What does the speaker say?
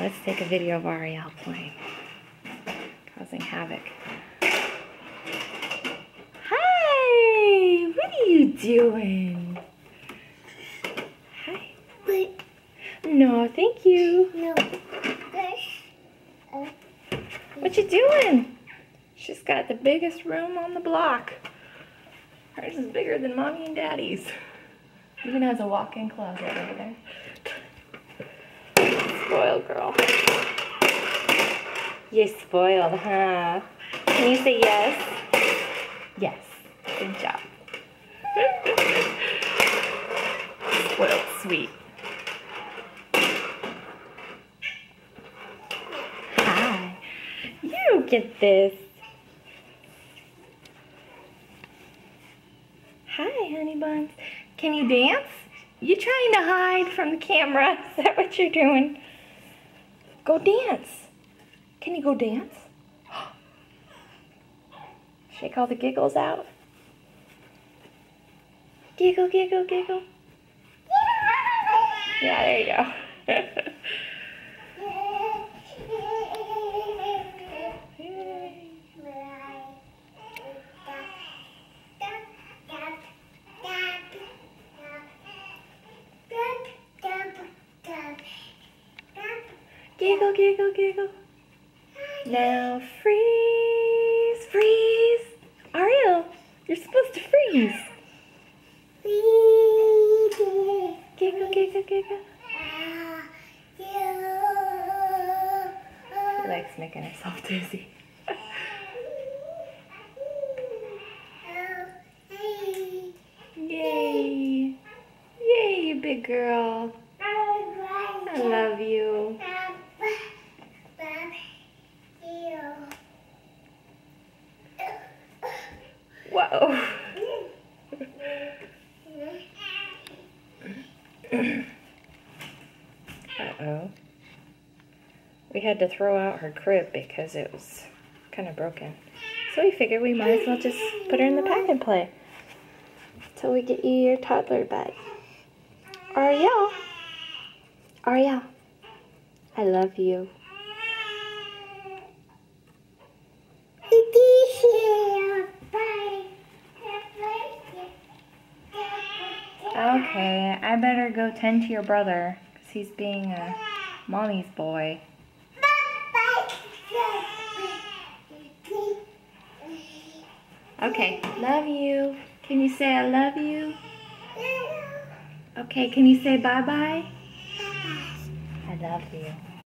Let's take a video of Ariel playing, causing havoc. Hi! What are you doing? Hi. Wait. No, thank you. No. What you doing? She's got the biggest room on the block. Hers is bigger than Mommy and Daddy's. Even has a walk-in closet over there. Spoiled girl. You're spoiled, huh? Can you say yes? Yes. Good job. Spoiled sweet. Hi. You get this. Hi, honey buns. Can you dance? You trying to hide from the camera? Is that what you're doing? Go dance. Can you go dance? Shake all the giggles out. Giggle, giggle, giggle. Yeah, there you go. Giggle, giggle, giggle. Now freeze, freeze. Ariel, you're supposed to freeze. Giggle, giggle, giggle. She likes making herself dizzy. Yay. Yay, you big girl. I love you. Whoa. Uh-oh. We had to throw out her crib because it was kind of broken. So we figured we might as well just put her in the pack and play till we get you your toddler bed. Ariel. Ariel. I love you. Okay, I better go tend to your brother because he's being a mommy's boy. Okay, love you. Can you say I love you? Okay, can you say bye-bye? I love you.